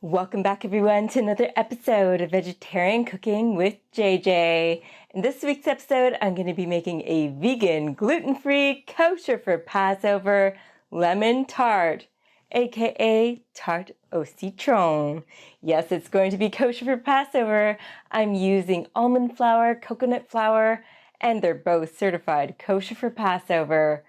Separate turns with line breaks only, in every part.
Welcome back everyone to another episode of Vegetarian Cooking with JJ. In this week's episode, I'm going to be making a vegan, gluten-free, kosher for Passover lemon tart, aka Tarte au Citron. Yes, it's going to be kosher for Passover. I'm using almond flour, coconut flour, and they're both certified kosher for Passover.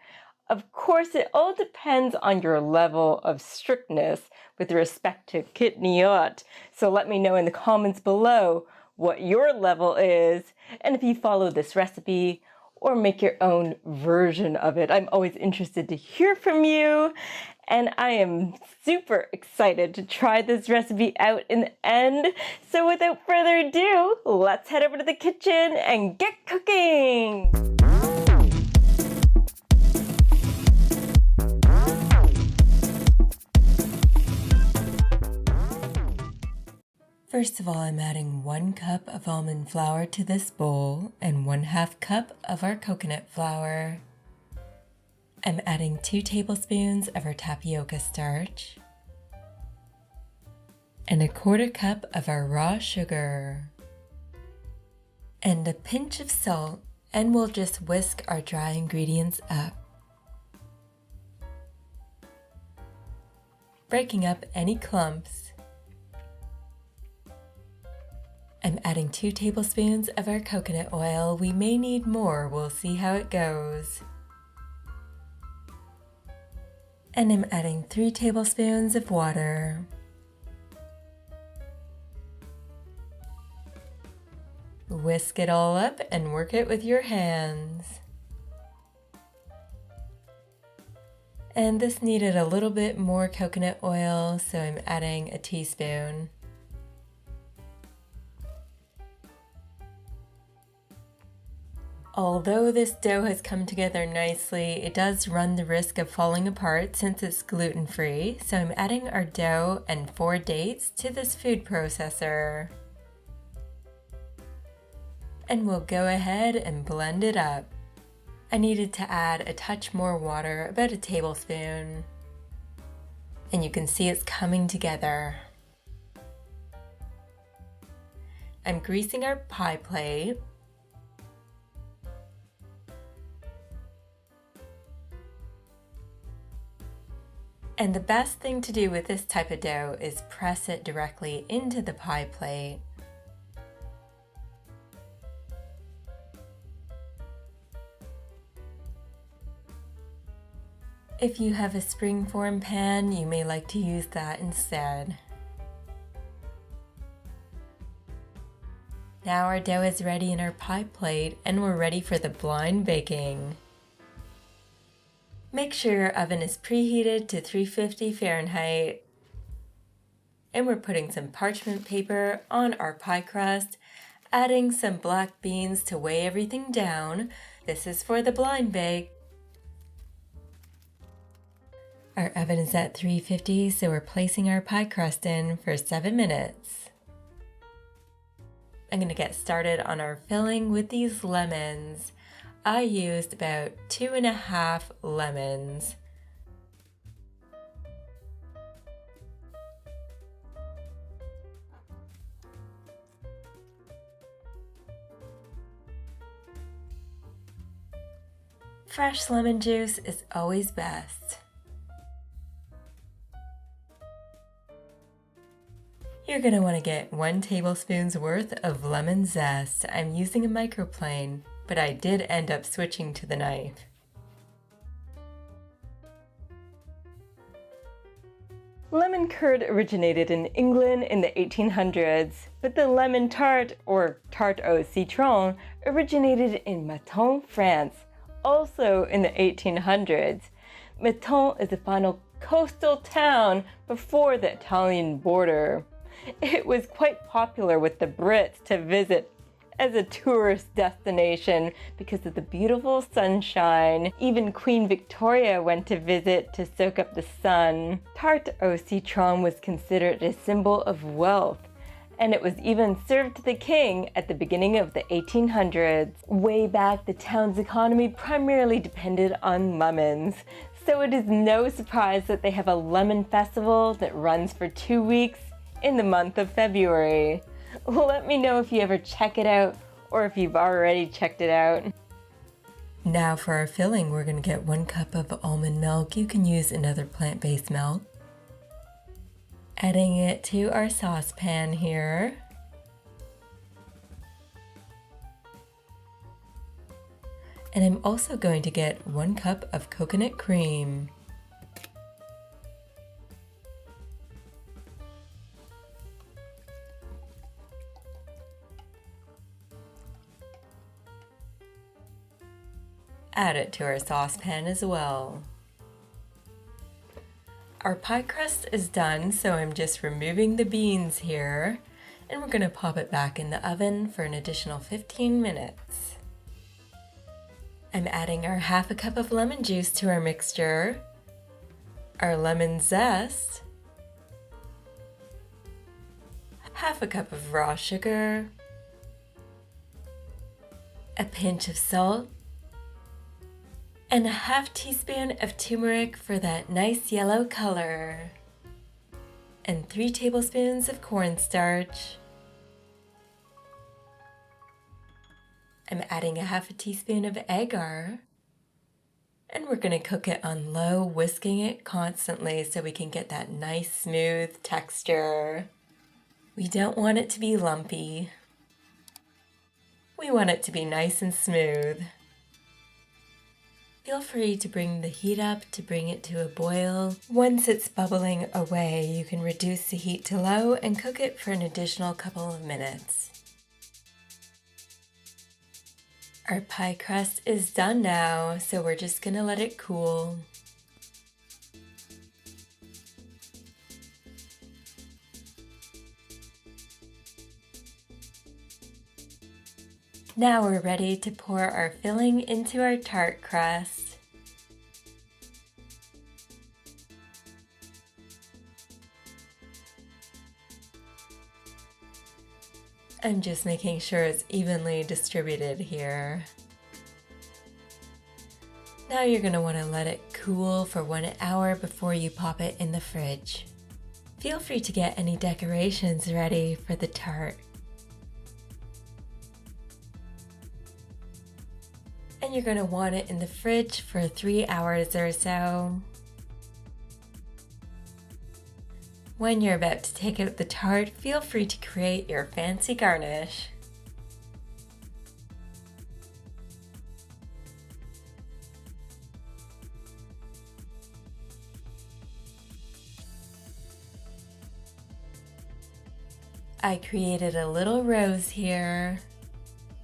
Of course, it all depends on your level of strictness with respect to kitniyot. So let me know in the comments below what your level is and if you follow this recipe or make your own version of it. I'm always interested to hear from you, and I am super excited to try this recipe out in the end. So without further ado, let's head over to the kitchen and get cooking! First of all, I'm adding 1 cup of almond flour to this bowl and 1/2 cup of our coconut flour. I'm adding 2 tablespoons of our tapioca starch and 1/4 cup of our raw sugar and a pinch of salt, and we'll just whisk our dry ingredients up, breaking up any clumps. I'm adding 2 tablespoons of our coconut oil. We may need more, we'll see how it goes. And I'm adding 3 tablespoons of water. Whisk it all up and work it with your hands. And this needed a little bit more coconut oil, so I'm adding a teaspoon. Although this dough has come together nicely, it does run the risk of falling apart since it's gluten-free, so I'm adding our dough and 4 dates to this food processor. And we'll go ahead and blend it up. I needed to add a touch more water, about a tablespoon. And you can see it's coming together. I'm greasing our pie plate. And the best thing to do with this type of dough is press it directly into the pie plate. If you have a springform pan, you may like to use that instead. Now our dough is ready in our pie plate and we're ready for the blind baking. Make sure your oven is preheated to 350 Fahrenheit. And we're putting some parchment paper on our pie crust, adding some black beans to weigh everything down. This is for the blind bake. Our oven is at 350, so we're placing our pie crust in for 7 minutes. I'm going to get started on our filling with these lemons. I used about 2.5 lemons. Fresh lemon juice is always best. You're going to want to get 1 tablespoon's worth of lemon zest. I'm using a microplane, but I did end up switching to the knife. Lemon curd originated in England in the 1800s, but the lemon tart, or tarte au citron, originated in Menton, France, also in the 1800s. Menton is the final coastal town before the Italian border. It was quite popular with the Brits to visit as a tourist destination because of the beautiful sunshine. Even Queen Victoria went to visit to soak up the sun. Tarte au citron was considered a symbol of wealth, and it was even served to the king at the beginning of the 1800s. Way back, the town's economy primarily depended on lemons, so it is no surprise that they have a lemon festival that runs for 2 weeks in the month of February. Let me know if you ever check it out or if you've already checked it out. Now for our filling, we're going to get 1 cup of almond milk. You can use another plant-based milk. Adding it to our saucepan here. And I'm also going to get 1 cup of coconut cream. Add it to our saucepan as well. Our pie crust is done, so I'm just removing the beans here, and we're going to pop it back in the oven for an additional 15 minutes. I'm adding our 1/2 cup of lemon juice to our mixture, our lemon zest, 1/2 cup of raw sugar, a pinch of salt, and a 1/2 teaspoon of turmeric for that nice yellow color, and 3 tablespoons of cornstarch. I'm adding a 1/2 teaspoon of agar, and we're going to cook it on low, whisking it constantly so we can get that nice smooth texture. We don't want it to be lumpy. We want it to be nice and smooth. Feel free to bring the heat up to bring it to a boil. Once it's bubbling away, you can reduce the heat to low and cook it for an additional couple of minutes. Our pie crust is done now, so we're just going to let it cool. Now we're ready to pour our filling into our tart crust. I'm just making sure it's evenly distributed here. Now you're going to want to let it cool for 1 hour before you pop it in the fridge. Feel free to get any decorations ready for the tart. And you're going to want it in the fridge for 3 hours or so. When you're about to take out the tart, feel free to create your fancy garnish. I created a little rose here,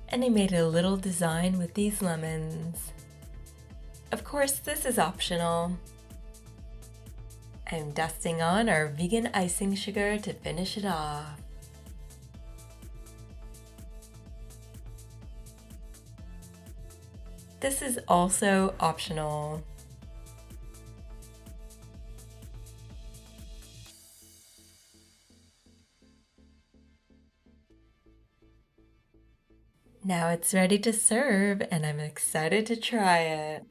and I made a little design with these lemons. Of course, this is optional. I'm dusting on our vegan icing sugar to finish it off. This is also optional. Now it's ready to serve, and I'm excited to try it.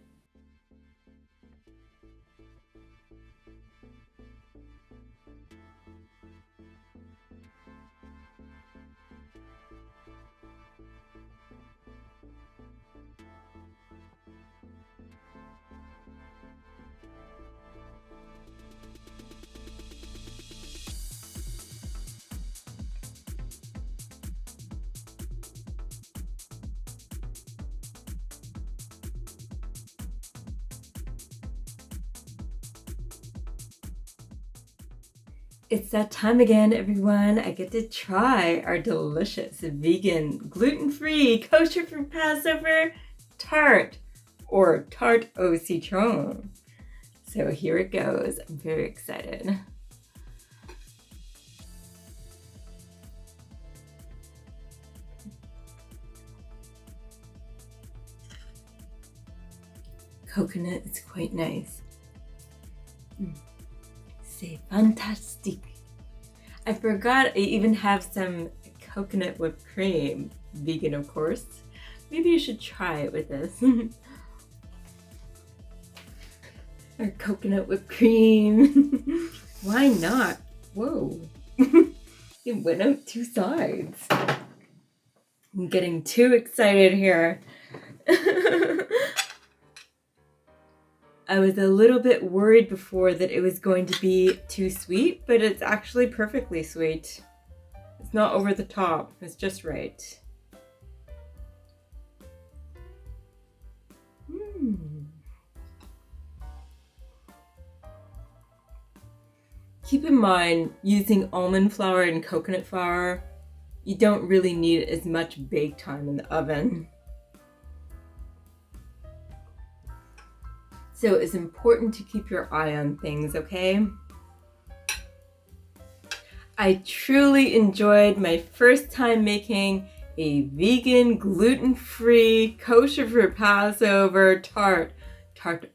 It's that time again, everyone. I get to try our delicious vegan, gluten-free, kosher for Passover tart, or tart au citron. So here it goes. I'm very excited. Coconut is quite nice. C'est fantastique. I forgot I even have some coconut whipped cream. Vegan, of course. Maybe you should try it with this. Or coconut whipped cream. Why not? Whoa. It went out two sides. I'm getting too excited here. I was a little bit worried before that it was going to be too sweet, but it's actually perfectly sweet. It's not over the top, it's just right. Keep in mind, using almond flour and coconut flour, you don't really need as much bake time in the oven. So it's important to keep your eye on things, okay? I truly enjoyed my first time making a vegan, gluten-free, kosher for Passover tart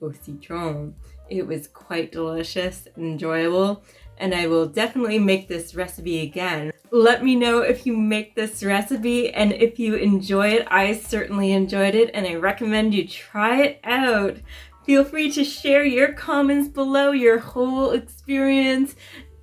au citron. It was quite delicious and enjoyable, and I will definitely make this recipe again. Let me know if you make this recipe and if you enjoy it. I certainly enjoyed it, and I recommend you try it out. Feel free to share your comments below, your whole experience.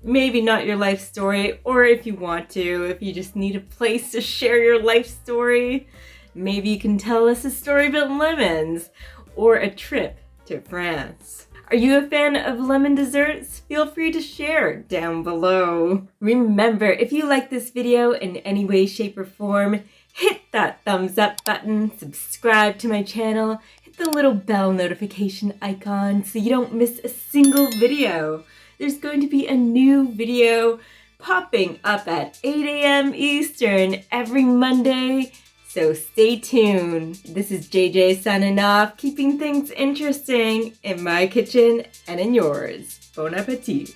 Maybe not your life story, or if you want to, if you just need a place to share your life story. Maybe you can tell us a story about lemons, or a trip to France. Are you a fan of lemon desserts? Feel free to share down below. Remember, if you like this video in any way, shape, or form, hit that thumbs up button, subscribe to my channel, hit the little bell notification icon so you don't miss a single video. There's going to be a new video popping up at 8 a.m. Eastern every Monday, so stay tuned. This is JJ signing off, keeping things interesting in my kitchen and in yours. Bon appetit.